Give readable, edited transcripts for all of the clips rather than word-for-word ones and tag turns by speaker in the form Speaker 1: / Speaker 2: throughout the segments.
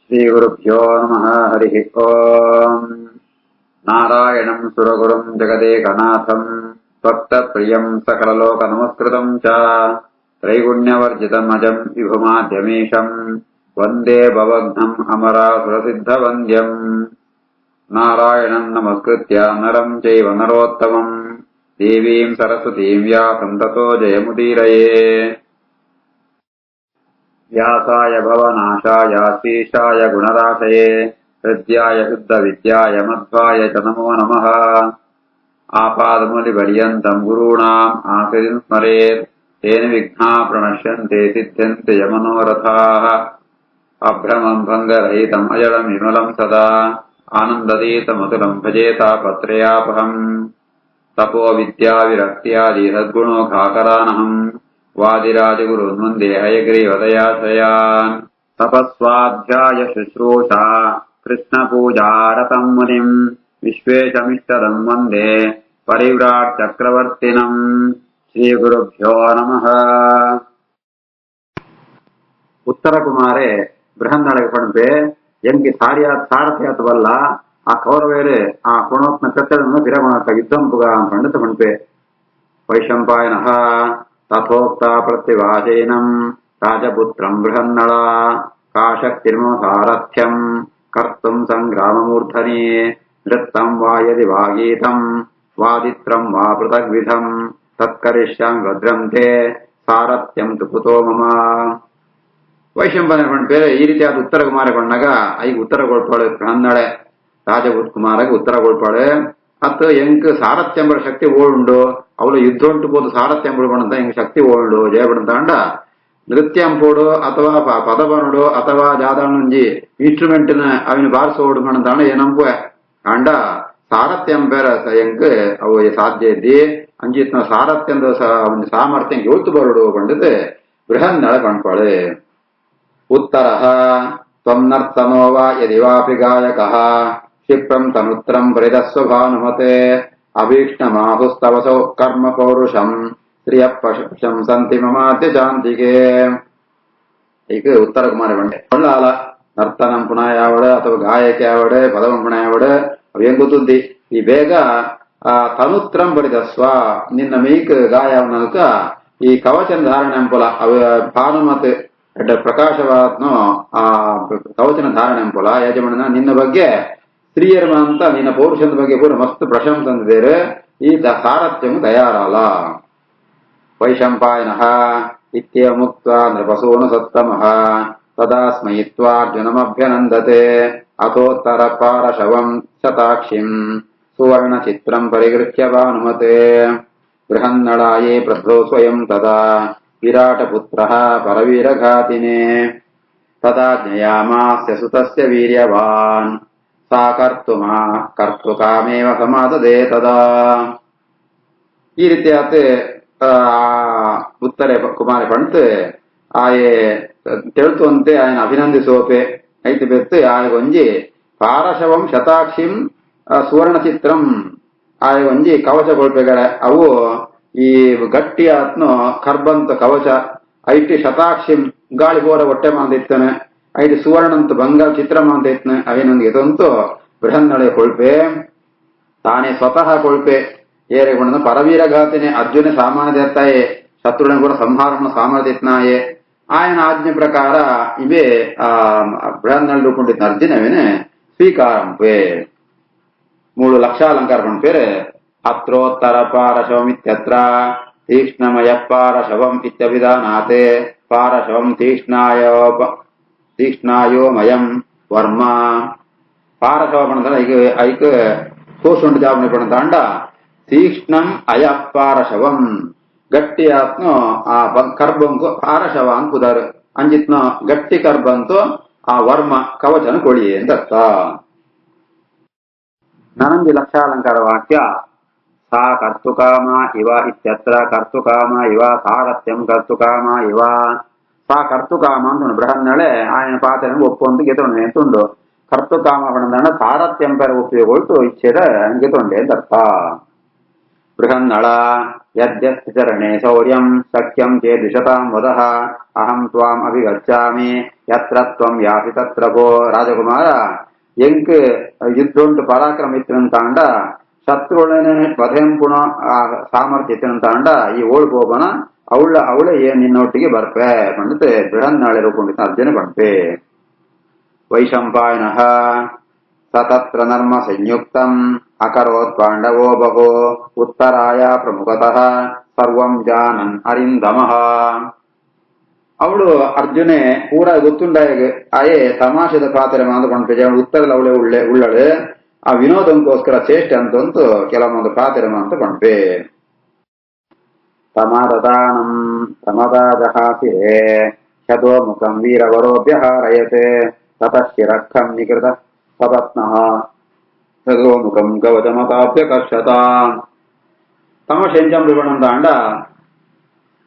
Speaker 1: श्रीगुरुभ्यो नमः। हरिः ओम्। नारायणम् सुरगुरुम् जगदेकनाथम् भक्तप्रियम् सकललोकनमस्कृतम् च त्रैगुण्यवर्जितम् अजम् विभुमाद्यमीशम् वन्दे भवघ्नम् अमरासुरसिद्धवन्द्यम्। नारायणम् नमस्कृत्य नरम् चैव नरोत्तमम् देवीम् सरस्वतीम् व्यासम् ततो जयमुदीरये। व्यासाय भवनाशाय श्रीशाय गुणराशये हृद्याय शुद्धविद्याय मध्वाय च नमो नमः। आपादमूलिपर्यन्तम् गुरूणाम् आश्रयम् स्मरेत् तेन विघ्नाः प्रणश्यन्ते सिद्ध्यन्ते यमनोरथाः। अभ्रमम् भङ्गरहितम् अजडम् विमलम् सदा आनन्दतीतमतुलम् भजेतापत्रयापहम्। तपो विद्या विरक्त्यादि सद्गुणोघाकरानहम् वादिराजगुरुन् वन्दे हयग्रीवदयाश्रयान्। तपस्वाध्याय शुश्रूषा कृष्णपूजारतम् मुनिम् विश्वेशमिष्टदम् वन्दे परिव्राट् चक्रवर्तिनम्। श्रीगुरुभ्यो नमः। ಉತ್ತರ ಕುಮಾರೆ ಬೃಹನ್ನಳಗೆ ಪಣಪೆ ಎಂಕಿ ಸಾರಥ್ಯಾತ್ವಲ್ಲ ಆ ಕೌರವೇರೆ ಆ ಕೋಣೋತ್ನ ಕತ್ತಡನ್ನು ಬಿರಗೋಣಕ ಯುದ್ಧಂಪುಗ ಪಂಡಿತ ಪಣಪೆ ವೈಶಂಪಾಯನಃ ತಥೋಕ್ತ ಪ್ರತ್ಯವಾಚೇನಂ ರಾಜಪುತ್ರಂ ಬೃಹನ್ನಳ ಕಾಶಕ್ತಿರ್ಮೋ ಸಾರಥ್ಯಂ ಕರ್ತುಂ ಸಂಗ್ರಾಮಮೂರ್ಧನಿ ನೃತ್ತಂ ವಾ ಯದಿ ವಾ ಗೀತಂ ವಾದಿತ್ರಂ ವಾ ಪೃಥಗ್ವಿಧಂ ತತ್ಕರಿಷ್ಯಾಮಿ ಭದ್ರಂ ತೇ ಸಾರಥ್ಯಂ ತು ಕುತೋ ಮಮ. ವೈಶಂಪಾಯನ ಪಣಪೆ ಈ ರೀತಿಯಾದ ಉತ್ತರ ಕುಮಾರ ಪಣ್ಣಗ ಐಗ ಉತ್ತರ ಕೊಡ್ಪಾಳೆ ಬೃಹನ್ನಳೆ ರಾಜಕುಮಾರಗೆ ಉತ್ತರ ಕೊಡ್ಪಾಳೆ ಅತ್ತು ಎಂಕ್ ಸಾರಥ್ಯಂಬರ ಶಕ್ತಿ ಓಳುಂಡು ಅವಳು ಯುದ್ಧೊಂಟು ಪೋದು ಸಾರಥ್ಯಂಬಳು ಪಣಂತ ಎಂಕ್ ಶಕ್ತಿ ಓಳುಂಡು ಜಯಪಡಂತ ಅಂಡ ನೃತ್ಯಂಪೋಡು ಅಥವಾ ಪದಬನುಡು ಅಥವಾ ಜಾದಾಣುಂಜಿ ಇನ್ಸ್ಟ್ರೂಮೆಂಟ್ನ ಅವಿನ ಬಾರಿಸೋಡು ಪಣಂತ ಏನಂಪು ಅಂಡ ಸಾರಥ್ಯಂಪೇರ ಎಂಕ್ ಅವು ಸಾಧ್ಯ ಇದ್ದಿ ಅಂಜಿತ್ನ ಸಾರಥ್ಯಂದ ಒಂದು ಸಾಮರ್ಥ್ಯ ಯೋಳ್ತು ಬರುಡು ಪಂಡಿತ್ ಬೃಹನ್ನಳ ಪಣ್ಪಾಳೆ. ಉತ್ತರ ತ್ವಂ ನರ್ತನೋ ವಾ ಯದಿ ವಾಪಿ ಗಾಯಕಃ ಕ್ಷಿಪ್ರಂ ತನುತ್ರಂ ಪರಿದಸ್ವ ಭಾನುಮತೆ ಅಭೀಕ್ಷ್ಣಮಾಹುಸ್ತವಸೌ ಕರ್ಮ ಪೌರುಷಂ ಸ್ತ್ರೀಯ ಪ್ರಶಂಸಂತಿ ಮಮಾದ್ಯ ಶಾಂತಿಗೆ. ಈಗ ಉತ್ತರ ಕುಮಾರ ಬಂಡೆ ಒಳ್ಳಾಲ ನರ್ತನಂ ಪುನಃ ಯಾವಡೆ ಅಥವಾ ಗಾಯಕ ಯಾವಡೆ ಪದವಂ ಪುನಃ ಯಾವಡೆ ಅವೇನ್ ಗೊತ್ತುದ್ದಿ ಈ ಬೇಗ ತನುತ್ರಂ ಪರಿದಸ್ವ ನಿನ್ನ ಮೀಕ್ ಗಾಯವನಕ ಈ ಕವಚನ ಧಾರಣೆ ಅಂಪುಲ ಅವ ಭಾನುಮತೆ ಎಡ್ಡ ಪ್ರಕಾಶವಾತ್ನು ಆ ಕವಚನ ಧಾರಣೆ ಅಂಪುಲ ಯಜಮಾನ ನಿನ್ನ ಬಗ್ಗೆ ಸ್ತ್ರೀಯರ ಅಂತ ನಿನ್ನ ಪೌರುಷದ ಬಗ್ಗೆ ಪೂರ ಮಸ್ತ್ ಪ್ರಶಂಸೆ ಅಂದಿದ್ದೇರೆ ಈ ಸಾರಥ್ಯಂ ತಯಾರಲ್ಲ. ವೈಶಂಪಾಯನಃ ಇತ್ಯೇವ ಮುಕ್ತ್ವಾ ನೃಪಸೂನು ಸತ್ತಮಃ ತದಾ ಸ್ಮಯಿತ್ವಾ ಅರ್ಜುನಮಭ್ಯನಂದತೆ ಅಥೋತ್ತರ ಪಾರಶವಂ ಶತಾಕ್ಷಿಂ ಸುವರ್ಣ ಚಿತ್ರಂ ಪರಿಗೃಹ್ಯ ಭಾನುಮತೆ. ಬೃಹನ್ನಳಾಯೇ ಪ್ರಭೋ ಸ್ವಯಂ ತದಾ ವಿರಾಟಪುತ್ರಃ ಪರವೀರಘಾತಿನೇ ತದಾ ಜ್ಞಯಾಮಾಸ್ಯ ಸುತಸ್ಯ ವೀರ್ಯವಾನ್ ಸಾ ಕರ್ತುಕಾಮೇವ ಸಮಾದದೆ ತದಾ. ಈ ರೀತಿಯಾದ ಉತ್ತರ ಕುಮಾರ ಪಂತ್ ಆಯೆ ತಿಳ್ತುವಂತೆ ಆಯನ ಅಭಿನಂದಿಸೋಪೆ ಐತಿ ಬೆತ್ತು ಆಯ ಒಂಜಿ ಪಾರಶವಂ ಶತಾಕ್ಷಿಂ ಸುವರ್ಣ ಚಿತ್ರಂ ಆಯ ಒಂಜಿ ಕವಚ ಕೊಳ್ಪೆಗಳ ಅವು ಈ ಗಟ್ಟಿ ಆತ್ನು ಕರ್ಬಂತ ಕವಚ ಐಟಿ ಶತಾಕ್ಷಿಂ ಗಾಳಿ ಬೋರ ಹೊಟ್ಟೆ ಮಾಂದಿತ್ತನೆ ಐಟಿ ಸುವರ್ಣಂತ ಬಂಗಾಳ ಚಿತ್ರ ಮಾಂದಿತ್ನೆ ಅವೇನೊಂದು ಇದಂತೂ ಬೃಹನ್ನಳೆ ಕೊಳ್ಪೆ ತಾನೇ ಸ್ವತಃ ಕೊಳ್ಪೆ ಏರೆ ಗುಣ ಪರವೀರಘಾತಿನೇ ಅರ್ಜುನ ಸಾಮಾನ್ಯ ದೇತ್ತಾಯೇ ಶತ್ರುಗಳನ್ನ ಕೂಡ ಸಂಹಾರವನ್ನು ಸಾಮರ್ಥ್ಯತ್ನಾಯೇ ఆయన ఆజ్ఞ ప్రకార ఇవే బృహన్నళ్ళు రూపొందిన అర్జునవేనే స్వీకారంపే 3 లక్షాలంకార పంపేరే అత్రోత్తర పారశవమిత్యత్ర తీక్ష్ణమయ పారశవం ఇత్యభిధానాతే పారశవం తీక్ష్ణాయోమయం వర్మ పారశవ పణంత ఐక కోసుండు జాబుని పణంత అండ తీక్ష్ణం అయ పారశవం ಗಟ್ಟಿ ಆತ್ನು ಆ ಕರ್ಬಂಕು ಪಾರಶವ ಅನ್ಪುದಾರು ಅಂಜಿತ್ನ ಗಟ್ಟಿ ಕರ್ಬಂತು ಆ ವರ್ಮ ಕವಚನ ಕೊಳಿ ಅಂತ ಅರ್ಥ. ನನಂಜಿ ಲಕ್ಷಾಲಂಕಾರ ವಾಕ್ಯ ಸಾ ಕರ್ತುಕಾಮ ಇವ ಇತ್ಯತ್ರ ಕರ್ತುಕಾಮ ಇವ ಸಾರಥ್ಯಂ ಕರ್ತುಕಾಮ ಇವ ಸಾ ಕರ್ತುಕಾಮ ಅಂತ ಬೃಹನ್ನಳೆ ఆయన ಪಾತ್ರ ಒಪ್ಪೊಂದು ಗೆತೊಂಡೆ ಅಂತುಂಡು ಕರ್ತುಕಾಮ ಪಣಂದ ಸಾರಥ್ಯಂ ಪರ ಉಪಯೋಗ ಇಚ್ಛೆದ ಗೆತೊಂಡೆ ಅಂತ ಅರ್ಥ. ಬೃಹನ್ನಳ ಯದ್ಯಸ್ತಿ ಚರಣೆ ಶೌರ್ಯಂ ಸಖ್ಯಂ ಚೇದ್ವಿಷತಾಂ ವದಃ ಅಹಂ ತ್ವಾಂ ಅಭಿಗಚ್ಚಾಮಿ ಯತ್ರ ತ್ವಂ ಯಾಸಿ ತತ್ರ ಭೋ. ರಾಜಕುಮಾರ ಎಂಕ್ ಯುದ್ಧುಂಟು ಪರಾಕ್ರಮ ಇತ್ತಿನಂತಾಂಡ ಶತ್ರುಗಳೇ ವಧೆಂಪುಣ ಸಾಮರ್ಥ್ಯ ಇತ್ತಿನಂತಾಂಡ ಈ ಓಳ್ಗೋಬನ ಅವಳೆ ನಿನ್ನೊಟ್ಟಿಗೆ ಬರ್ಪೆ ಪಂಡಿತ ಬೃಹನ್ನಾಳೆ ರೂಪುಂಡಿತ ಅರ್ಜುನ ಪಂಪೆ. ವೈಶಂಪಾಯನಃ ಸತತ್ರ ನರ್ಮ ಸಂಯುಕ್ತಂ ಅಕರೋತ್ ಪಾಂಡವೋ ಬಹು ಉತ್ತರಾಯ ಪ್ರಮುಖತಃ ಸರ್ವಂ ಜಾನನ್ ಅರಿಂದಮಃ. ಅವಳು ಅರ್ಜುನೆ ಪೂರ ಗೊತ್ತುಂಡಾಗ ಆಯೇ ತಮಾಷೆದ ಪಾತ್ರೆ ಮಾತು ಪಂಪೆ ಉತ್ತರದಲ್ಲಿ ಅವಳೆ ಉಳ್ಳಳು ಆ ವಿನೋದಂಗೋಸ್ಕರ ಚೇಷ್ಟೆ ಅಂತಂತೂ ಕೆಲವೊಂದು ಪಾತ್ರೆ ಮಾತು ಪಂಪೆ. ಸಮಾದದಾನಂ ಸಮದಾಜಹಾಸಿರೇ ಶತೋ ಮುಖಂ ವೀರವರೋಭ್ಯಹಾರಯತೆ ತತಶ್ಚಿರಖಂ ನಿಕೃತ ಸಪತ್ನಃ ಶತೋ ಮುಖಂ ಕವಚಮತಾಭ್ಯಕರ್ಷತ. ತಮಶೆಂಚಂ ರಿಪಣಂತಾಂಡ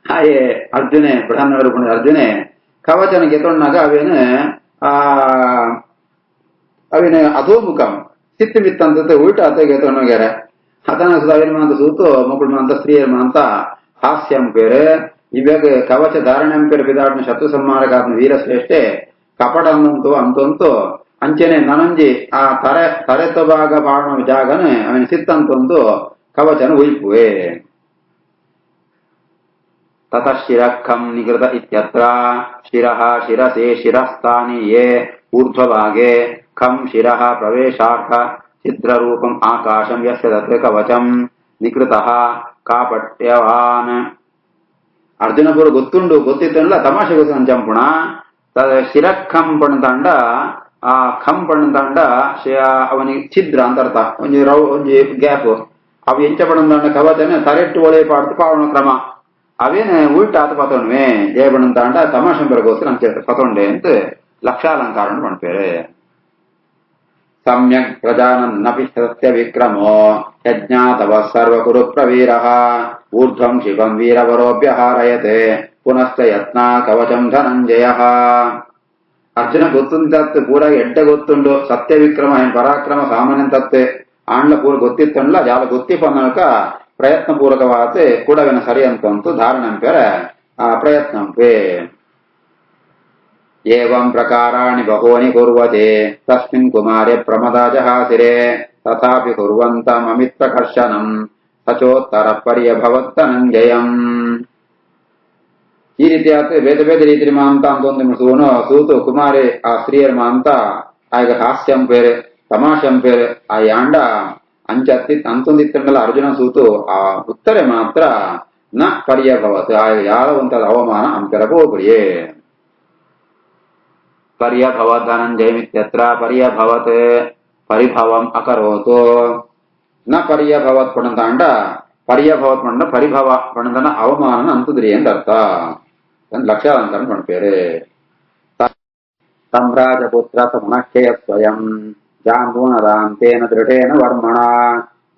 Speaker 1: ಹಾಯೇ ಅರ್ಜುನೆ ಬೃಹನ್ನವರು ಅರ್ಜುನೆ ಕವಚನ ಗೆತೊಣ್ಣಾಗ ಅವಿನ ಅಧೋಮುಖಂ ಸಿತ್ತು ಮಿತ್ತಂತ ಉಲ್ಟ ಅತ ಗೆತೊಣ್ಣಗ್ಯಾರ ಅದನ್ನ ಅವಿನ ಮಾಂತ ಸೂತು ಮಕ್ಕಳು ಮಾಂತ ಸ್ತ್ರೀಯರ ಮಾಂತ ಹಾಸ್ಯಂ ಪೇರು ಇವಾಗ ಕವಚ ಧಾರಣೆಂ ಪೇರು ಬಿದಾಡ್ನ ಶತ್ರು ಸಂಹಾರಕಾತ್ಮ ವೀರಶ್ರೇಷ್ಠೆ ಕಪಟ ಅಂತಂತೂ ಅಂಚೆನೆ ನನಂಜಿ ಆ ತರೆತ ಭಾಗ ಪಾಡೋ ಜಾಗನೆ ಅವನ ಸಿತ್ತಂತೊಂದು ಕವಚನ ಉಯಿಪುವೆ. ತತಃಶಿರಃಖಂ ನಿಗೃತ ಇತ್ಯತ್ರ ಶಿರಃ ಶಿರಸೆ ಶಿರಸ್ಥಾನಿ ಯೇ ಊರ್ಧ್ವಭಾಗೆ ಖಂ ಶಿರಃ ಪ್ರವೇಶಾರ್ಥ ಚಿತ್ರರೂಪಂ ಆಕಾಶಂ ಯಸ್ಯ ತತ್ರ ಕವಚಂ ನಿಕೃತಃ ಕಾಪಟ್ಯವಾನ್. ಅರ್ಜುನ ಪೂರ ಗೊತ್ತಿತ್ತಲ್ಲ ತಮಾಷೆ ಗೊತ್ತಂಚಂಪುಣ ಶಿರಖಂ ಪಣತಾಂಡ ಆ ಖಂ ಪಣತಾಂಡ ಅವನಿಗೆ ಛಿದ್ರ ಅಂತ ಅರ್ಥ ಒಂಜಿ ಗ್ಯಾಪ್ ಅವು ಎಂಚ ಪಣತಾಂಡ ಕವಚನೆ ತರೆಟ್ಟು ಒಳೆ ಪಾಡ್ತು ಪಾವನ ಕ್ರಮ ಅವೇನು ಉಲ್ಟ ಆತ ಪತೊಂಡ್ವೆ ಜಯ ಪಣತಾಂಡ ತಮಾಷೆ ಬರಗೋಸ್ಕರ ಅಂತ ಪತೊಂಡೆ ಅಂತ ಲಕ್ಷಾಲಂಕಾರ ಪಣ್ಪೇರೆ. ಸಮ್ಯಕ್ ಪ್ರಜಾನನ್ನಪಿ ಸತ್ಯ ವಿಕ್ರಮೋ ಯಜ್ಞಾತವ ಸರ್ವಕುರು ಪ್ರವೀರಃ ಊರ್ಧ್ವಂ ಶಿವಂ ವೀರವರೋಭ್ಯಹಾರಯತೆ ಪುನಶ್ಚ ಯತ್ನ ಕವಚಂ ಧನಂಜಯ. ಅರ್ಜುನ ಗೊತ್ತುಂಟತ್ತು ಪೂರ ಎಡ್ಡೆ ಗೊತ್ತುಂಡು ಸತ್ಯ ವಿಕ್ರಮ ಪರಾಕ್ರಮ ಸಾಮಾನ್ಯಂತತ್ತೆ ಆಂಡ್ಲ ಪೂರ ಗೊತ್ತಿತ್ತಂಡ್ಲ ಜಾಲ ಗೊತ್ತಿಪ್ಪನಕ ಪ್ರಯತ್ನ ಪೂರ್ವಕವಾತೆ ಕೂಡವೆನ ಸರಿ ಅಂತಂತು ಧಾರಣಂಪೆರ ಆ ಪ್ರಯತ್ನಂಪೆ. ಏವಂ ಪ್ರಕಾರಾಣಿ ಬಹೂನಿ ಕುರ್ವತೆ ತಸ್ಮಿನ್ ಕುಮಾರೇ ಪ್ರಮದಾಜಹಾಸಿರೆ ತಥಾಪಿ ಕುರ್ವಂತಮಮಿತ್ರಕರ್ಷಣಂ ಸಚೋತ್ತರ ಪರ್ಯಭವತ್ತನಂಜಯಂ. ಈ ರೀತಿ ಆತ ಬೇರೆ ಬೇರೆ ರೀತಿ ಮಾಂತ ಅಂತೊಂದು ಸೂತು ಕುಮಾರಿ ಆ ಸ್ತ್ರೀಯರ ಮಾಂತ ಆಗ ಹಾಸ್ಯಂ ಪೇರೆ ತಮಾಷಂ ಪೇರೆ ಆ ಯಾಂಡ ಅಂತೊಂದಿತ್ತಂಡಲ್ಲ ಅರ್ಜುನ ಸೂತು ಆ ಉತ್ತರೆ ಮಾತ್ರ ನ ಪರ್ಯಭವತ್ ಆ ಯಾವಂತದ ಅವಮಾನ ಅಂಪೆರಬೋಗ್ರಿಯೇ. ಪರ್ಯಭವತ್ ಧನಂಜಯಮಿತ್ಯತ್ರ ಪರ್ಯಭವತ್ ಪರಿಭವಂ ಅಕರೋತು ನ ಪರ್ಯಭವತ್ ಪಣತಾಂಡ ಪರ್ಯಭವತ್ ಪಂಡ ಪರಿಭವ ಪಣದನ ಅವಮಾನ ಅಂತದ್ರಿ ಅಂತ ಅರ್ಥ ಲಕ್ಷಾಲಂಕರಣ ಪಣ್ಪೇರೆ. ಸಂರಾಜಪುತ್ರ ಸಮನಕ್ಷಯ ಸ್ವಯಂ ಜಾಂಬೂನದಾಂತೇನ ದೃಢೇನ ವರ್ಮಣ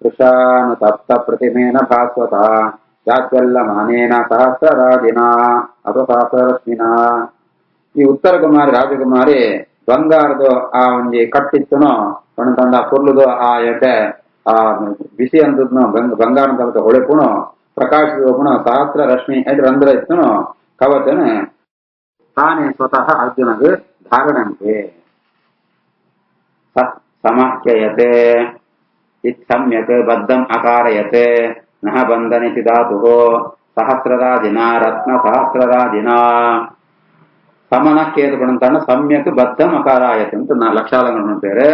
Speaker 1: ಕೃಷಾನು ತಪ್ತ ಪ್ರತಿಮೇನ ಭಾಸ್ವತ ಜಾತ್ವೆಲ್ಲಮಾನೇನ ಸಹಸ್ರರಾಜಿನ ಅಥವಾ ಸಹಸ್ರರಶ್ಮಿನ. ಈ ಉತ್ತರ ಕುಮಾರಿ ರಾಜಕುಮಾರಿ ಬಂಗಾರದ ಆ ಒಂಜಿ ಕಟ್ಟಿತ್ತನೋ ಪಣತಂಡ ಪೊರ್ಲುದು ಆ ಎಡೆ ಆ ಬಿಸಿ ಅಂತದ್ನು ಬಂಗಾರ ತಲಕ ಹೊಳೆಪುಣು ಪ್ರಕಾಶಿಸುವ ಪುಣ ಸಹಸ್ರ ರಶ್ಮಿ ಐದು ರಂಧ್ರ ಇತ್ತನೋ ಕವಚನ ತಾನೇ ಸ್ವತಃ ಅರ್ಜುನಗೆ ಧಾರಣಂತೆ. ಸಮಖ್ಯಯತೆ ಇತ್ಸಮ್ಯಕ್ ಬದ್ಧಂ ಅಕಾರಯತೆ ನಹ ಬಂಧನಿತಿ ಧಾತು ಸಹಸ್ರರಾಜಿನ ರತ್ನ ಸಹಸ್ರರಾಜಿನ. ಸಮನಕ್ಕೇದು ಪಣಂತಾಂಡ ಸಮ್ಯಕ್ ಬದ್ಧಂ ಅಕಾರಾಯತೆ ಅಂತ ಲಕ್ಷಾಲಂಕರಣ ಪೇರೆ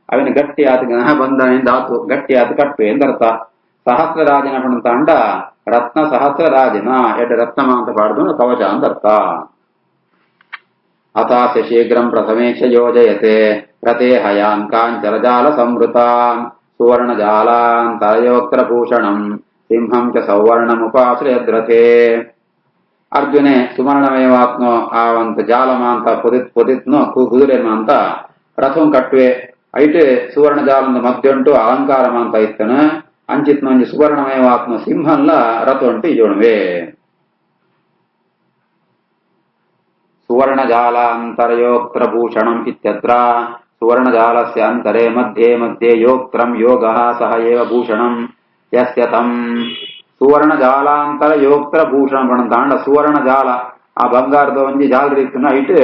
Speaker 1: ಅವನ ಗಟ್ಟಿ ಆತ ನಹ ಬಂಧನ ಧಾತು ಗಟ್ಟಿ ಆತ ಕಟ್ಪೆ ಎಂದರ್ಥ. ಸಹಸ್ರರಾಜಿನ ಪಣಂತಾಂಡ ರತ್ನ ಸಹಸ್ರರಾಜಿನ ಎಡ್ ರತ್ನಮ ಅಂತ ಪಾಡ್ದು ಕವಚ ಅಂತರ್ಥ. ಅಥಾಸ್ಯ ಶೀಘ್ರಂ ಪ್ರಥಮೇಕ್ಷ ಯೋಜಯತೆ ಪ್ರತೇಹಯಾನ್ ಕಾಂಚಲಜಾಲ ಸಂವೃತಾನ್ ಸುವರ್ಣಜಾಲಾನ್ ತರಯೋಕ್ತರಭೂಷಣಂ ಸಿಂಹಂ ಚ ಸೌವರ್ಣಮುಪಾಶ್ರಯದ್ರಥೇ. ಅರ್ಜುನೆ ಸುವರ್ಣಮಯವಾತ್ನೋ ಆ ಒಂದು ಜಾಲಮಾಂತ ಪೊದಿತ್ನೋ ಕುದುರೆಮಾಂತ ರಥಂ ಕಟ್ವೆ ಐಟೆ ಸುವರ್ಣ ಜಾಲದ ಮಧ್ಯುಂಟು ಅಲಂಕಾರ ಮಾಂತ ಇತ್ತನ ಅಂಚಿತ್ನ ಒಂಜಿ ಸುವರ್ಣಮಯವಾತ್ಮ ಸಿಂಹಲ್ಲ ರಥ ಉಂಟು ಇಜೋಣವೆ. ಸುವರ್ಣಜಾಲಾಂತರಯೋಕ್ತರಭೂಷಣಂ ಇತ್ಯತ್ರ ಸುವರ್ಣಜಾಲಸ್ಯ ಅಂತರೆ ಮಧ್ಯೆ ಮಧ್ಯೆ ಯೋಕ್ತ್ರಂ ಯೋಗಃ ಸಹ ಏವ ಭೂಷಣಂ ಯಸ್ಯ ತಂ ಸುವರ್ಣ ಜಾಲಾಂತರ ಯೋಕ್ತರ ಭೂಷಣ ಬಣಂತಾಂಡ ಸುವರ್ಣ ಜಾಲ ಆ ಬಂಗಾರದ ಒಂಜಿ ಜಾಲದ ಇತ್ತು ಐಟ್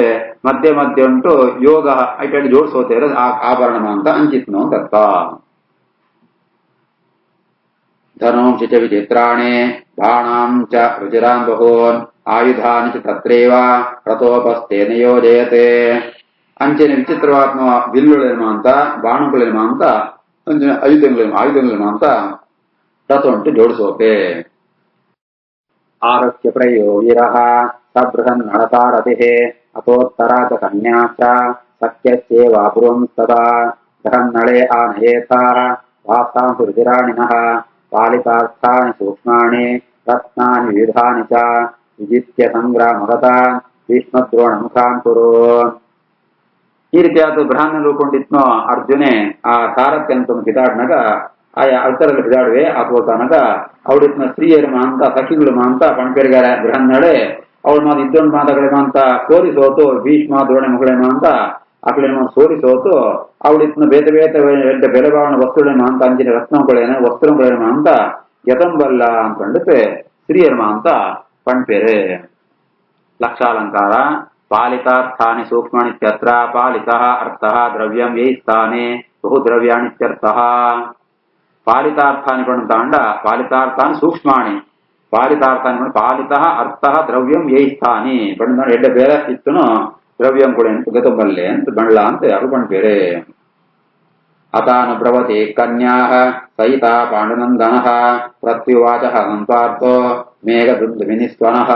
Speaker 1: ಮಧ್ಯೆ ಮಧ್ಯೆ ಉಂಟು ಯೋಗ ಐಟ್ ಜೋಡಿಸೋತೇರ ಆ ಆಭರಣ ಅಂತ ಅಂಚಿತ್ನು ಅಂತ ಅರ್ಥ. ಧನೋಂಶಿ ಚ ವಿಚಿತ್ರಾಣಿ ಬಾಣಾಂ ಚ ರುಚಿರಾನ್ ಬಹೂನ್ ಆಯುಧಾನಿ ಚ ತತ್ರೈವ ರಥೋಪಸ್ಥೆ ನಿಯೋಜಯತೆ. ಅಂಚೆನ ವಿಚಿತ್ರವಾತ್ಮ ಬಿಲ್ಲುಗಳೇನು ಅಂತ ಬಾಣಗಳೇನು ಅಂತ ಆಯುಧಗಳೇನು ಅಂತ ರಥ ಉಂಟು ಜೋಡಿಸೋಕೆ. ಆರಸ್ಯ ಪ್ರಯೋ ವೀರಃ ಸಬೃಹನ್ ನಳತಾರತಿಃ ಅಥೋತ್ತರಾ ಚ ಕನ್ಯಾ ಚ ಸಖ್ಯಸ್ಯೇವಾಪುರಂ ತದಾ ಬೃಹನ್ನಳೆ ಆನಯೇತಾಃ ವಾಸಾಂಸು ರುಚಿರಾಣಿನಃ ಪಾಲಿತಾರ್ಥಾನಿ ಸೂಕ್ಷ್ಮಾಣಿ ರತ್ನಾನಿ ವಿವಿಧಾನಿ ಚ ವಿಜಿತ್ಯ ಸಂಗ್ರಾಮಗತಾ ಭೀಷ್ಮದ್ರೋಣ ಮುಖಾನ್ ಕುರು. ಈ ರೀತಿಯಾದ ಬ್ರಾಹ್ಮಣ ಉಳ್ಕೊಂಡಿತ್ನೋ ಅರ್ಜುನೆ ಆ ಸಾರಥ್ಯ ಅಂತ ಬಿದಾಡ್ನಾಗ ಆಯಾ ಅಳ್ತರಲ್ಲಿ ಬಿದಾಡುವೆ ಆತೋತಾನಾಗ ಅವಳಿತ್ನ ಸ್ತ್ರೀಯರ ಅಂತ ಸಖಿಗಳು ಅಂತ ಪಣಪೇರಿಗಾರ ಬ್ರಹ್ಮಣೆ ಅವಳ ಮಾತು ಇದ್ದೊಂದು ಮಾತುಗಳೇನೋ ಅಂತ ಸೋರಿಸೋತು ಭೀಷ್ಮ ದ್ರೋಣ ಮಗಳೇನೋ ಅಂತ ಆಕಳೇನೋ ಸೋರಿಸೋತು ಅವಳಿತ್ನ ಬೇತೆ ಬೇತೆ ಎಡ್ಡ ಬೆಲೆಬಾವಣ ವಸ್ತುಗಳೇನೋ ಅಂತ ಅಂಚಿನ ರತ್ನಗಳೇನೋ ವಸ್ತ್ರಗಳೇನೋ ಅಂತ ಯತಂಬಲ್ಲ ಅಂತಂಡುತ್ತೆ ಸ್ತ್ರೀಯರ್ಮ ಅಂತ ಪಣಪೇರೆ. ಲಕ್ಷಾಲಂಕಾರ ಪಾಲಿತಾರ್ಥಾನಿ ಸೂಕ್ಷ್ಮಾಣಿತ್ಯತ್ರ ಪಾಲಿತಃ ಅರ್ಥಃ ದ್ರವ್ಯಂ ಯೈ ಸ್ಥಾನೆ ಬಹು ದ್ರವ್ಯಾಣಿತ್ಯರ್ಥಃ. ಪಾಲಿತಾರ್ಥಾನಿ ಪಣಂತಾಂಡ ಪಾಲಿತಾರ್ಥಾನಿ ಸೂಕ್ಷ್ಮಾಣಿ ಪಾಲಿತಾರ್ಥಾನಿ ಪಾಲಿತಃ ಅರ್ಥಃ ದ್ರವ್ಯಂ ಯೈ ಸ್ಥಾನಿ ಪಣಂತಾಂಡ ಎಡ್ಡ ಬೇರೆ ಇತ್ತುನು ದ್ರವ್ಯಂ ಕೂಡ ಗತಂಬಲ್ಲೆ ಅಂತ ಬಣ್ಣ ಅಂತ ಯಾರು ಪಣಪೇರೆ. ಅತಾನುಬ್ರವತಿ ಕನ್ಯಾ ಸಹಿತ ಪಾಂಡುನಂದನಃ ಪ್ರತ್ಯುವಾಚ ಸಂಪಾರ್ಥೋ ಮೇಘದುಂದುಮಿನಿಸ್ವನಃ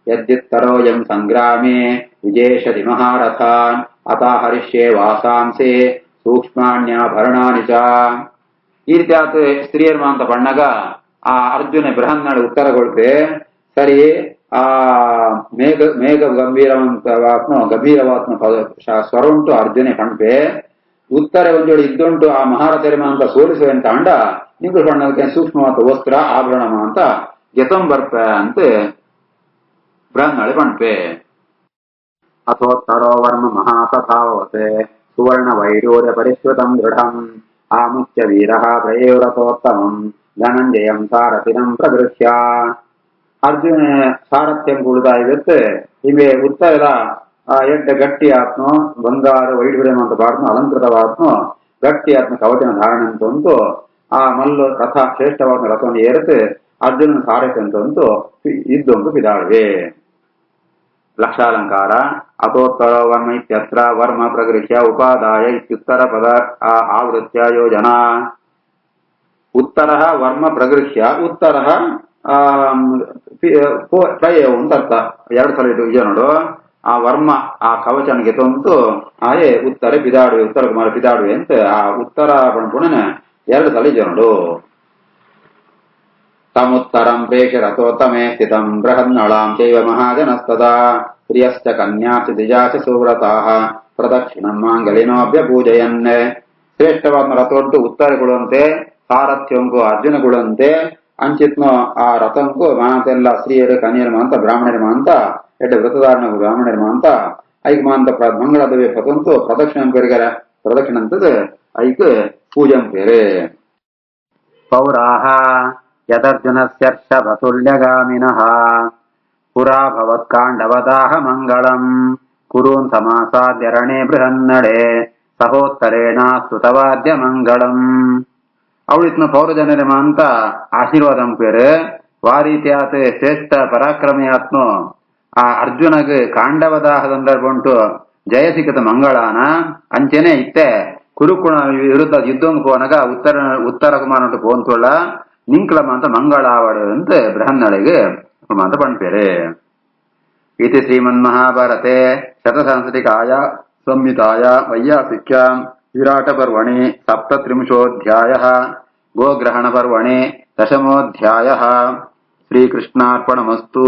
Speaker 1: ಯದ್ದಿತ್ತರೋಯಂ ಸಂಗ್ರಾಮೇ ವಿಜೇಷತಿ ಮಹಾರಥಾನ್ ಅತಾ ಹರಿಷ್ಯೇ ವಾಸಾಂಸೆ ಸೂಕ್ಷ್ಮಾಣ್ಯಾಭರಣಾನಿ ಚ. ಈ ರೀತಿ ಆತ ಸ್ತ್ರೀಯರ್ಮ ಅಂತ ಬಣ್ಣಗ ಆ ಅರ್ಜುನ ಬೃಹನ್ನಡೆ ಉತ್ತರಗೊಳ್ಪೆ ಸರಿ ಆ ಮೇಘ ಗಂಭೀರವಾತ್ಮ ಸ್ವರ ಉಂಟು ಅರ್ಜುನೆ ಪಣಪೆ ಉತ್ತರ ಒಂಜೋಳಿ ಇದ್ದುಂಟು ಆ ಮಹಾರಥರಿಮ ಅಂತ ಸೋಲಿಸುವೆ ಅಂತ ಅಂಡ ನಿಂಕು ಬಣ್ಣಕ್ಕೆ ಸೂಕ್ಷ್ಮವಾದ ವಸ್ತ್ರ ಆಭರಣಮ ಅಂತ ಗೆತಂಬರ್ಪ ಅಂತ ಬ್ರಹ್ಮಳೆ ಪಣಪೆ. ಅಥೋತ್ತರೋ ವರ್ಮ ಮಹಾಕಥಾವತೆ ಸುವರ್ಣ ವೈಡೂರ್ಯ ಪರಿಷ್ಕೃತಂ ದೃಢಂ ಆಮುಚ್ಯ ವೀರಃ ಪ್ರಯೋರಥೋತ್ತಮಂ ಧನಂಜಯಂ ಸಾರಥಿನಂ ಪ್ರಗೃಹ್ಯ. ಅರ್ಜುನ ಸಾರಥ್ಯಂ ಕೂಡುತ್ತಾ ಇರುತ್ತೆ ಇವೆ ಉತ್ತರದ ಎಡ್ಡ ಗಟ್ಟಿ ಆತ್ಮ ಬಂಗಾರ ವೈಢೂರ್ಯಂ ಅಂತ ಬಾರ್ನು ಅಲಂಕೃತವಾತ್ಮ ಗಟ್ಟಿ ಆತ್ಮ ಕವಚನ ಧಾರಣೆ ಅಂತಂತು ಆ ಮಲ್ಲು ರಥ ಶ್ರೇಷ್ಠವಾದ ರಥವನ್ನು ಏರುತ್ತೆ ಅರ್ಜುನನ ಸಾರಥ್ಯ ಅಂತಂತು ಇದ್ದೊಂದು ಬಿದಾಳುವೆ. ಲಕ್ಷಾಲಂಕಾರ ಅಥೋತ್ತರ ವರ್ಮ ಇತ್ಯತ್ರ ವರ್ಮ ಪ್ರಗೃಹ್ಯ ಉಪಾದಾಯ ಇತ್ಯುತ್ತರ ಪದ ಆವೃತ್ಯ ಯೋಜನಾ. ಉತ್ತರ ವರ್ಮ ಪ್ರಗೃಹ್ಯ ಉತ್ತರ ಪ್ರಯೋ ಅಂತ ಅರ್ಥ ಎರಡು ಸಲ ಇದು ವಿಜಯ ನೋಡು ಆ ವರ್ಮ ಆ ಕವಚನಿಗೆ ತಂತು ಆಯೇ ಉತ್ತರ ಬಿದಾಡುವೆ ಉತ್ತರ ಕುಮಾರ ಬಿದಾಡುವೆ ಅಂತ ಆ ಉತ್ತರ ಪುಣನ ಎರಡು ಸಲ ವಿಜಯ ನೋಡು. ತಮುತ್ತರಂ ಪ್ರೇಷರಥೋತ್ತಮೇ ಸ್ಥಿತಂ ಬೃಹನ್ನಳಾಂ ಚೈವ ಮಹಾಜನಸ್ತದಾ ಪ್ರಿಯಶ್ಚ ಕನ್ಯಾಶ್ಚ ದ್ವಿಜಾಚ ಸುವ್ರತಾಃ ಪ್ರದಕ್ಷಿಣಂ ಮಾಂಗಲಿನೋಭ್ಯಪೂಜಯನ್. ಶ್ರೇಷ್ಠವಾದ ರಥವಂತೂ ಉತ್ತರಗೊಳ್ಳುವಂತೆ ಸಾರಥ್ಯಂಕು ಅರ್ಜುನಗೊಳ್ಳುವಂತೆ ಅಂಚಿತ್ನೋ ಆ ರಥಂಕು ಮಾತೆಲ್ಲ ಸ್ತ್ರೀಯರು ಕನ್ಯರ್ಮ ಅಂತ ಬ್ರಾಹ್ಮಣರ್ಮ ಅಂತ ಎಡ್ಡ ವೃತಧಾರಣ ಬ್ರಾಹ್ಮಣರ್ಮ ಅಂತ ಐಕ್ ಮಾಂತ ಮಂಗಳದವೇ ಪತಂತು ಪ್ರದಕ್ಷಿಣಂ ಪೇರಿಗರ ಪ್ರದಕ್ಷಿಣ ಅಂತದ ಐಕ್ ಪೂಜಂ ಪೇರೆ. ಪೌರಾಹ ಯದರ್ಜುನಸ್ಯರ್ಷಭತುಲ್ಯಗಾಮಿನಃ ಪುರಾ ಭವತ್ಕಾಂಡವದಾಹ ಮಂಗಳಂ ಕುರೂನ್ ಸಮಾಸಾದ್ಯರಣೆ ಬೃಹನ್ನಡೆ ಸಹೋತ್ತರೇಣ ಸ್ತುತವಾದ್ಯ ಮಂಗಳಂ. ಅವಳಿತ್ನ ಪೌರಜನರಮ ಅಂತ ಆಶೀರ್ವಾದ ಪೇರು ಆ ರೀತಿ ಆತ ಶ್ರೇಷ್ಠ ಪರಾಕ್ರಮಿ ಆತ್ಮ ಆ ಅರ್ಜುನಗ್ ಕಾಂಡವದಾಹ ಸಂದರ್ಭ ಉಂಟು ಜಯ ಸಿಕ್ಕದ ಮಂಗಳಾನ ಅಂಚೆನೆ ಇತ್ತೆ ಕುರುಕುಣ ವಿರುದ್ಧ ಯುದ್ಧಂಗ್ ಪೋನಗ ಉತ್ತರ ಕುಮಾರ ಪೋಂತೊಳ್ಳ ನಿಂಕ್ಲಮ ಅಂತ ಮಂಗಳಾವಡು ಅಂತ ಬೃಹನ್ನಳೆಗೆ ಅಂತ ಪಣ್ಪೇರೆ. ಇತಿ ಶ್ರೀಮನ್ಮಹಾಭಾರತೆ ಶತಸಂಸ್ಕೃತಿಕಾಯ ಸಂಹಿತಾಯ ವೈಯಾಸಿಕ್ಯಾಂ ವಿರಾಟ ಪರ್ವಣಿ ಸಪ್ತತ್ರಿಂಶೋऽಧ್ಯಾಯಃ ಗೋಗ್ರಹಣ ಪರ್ವಣಿ ದಶಮೋऽಧ್ಯಾಯಃ. ಶ್ರೀಕೃಷ್ಣಾರ್ಪಣಮಸ್ತು.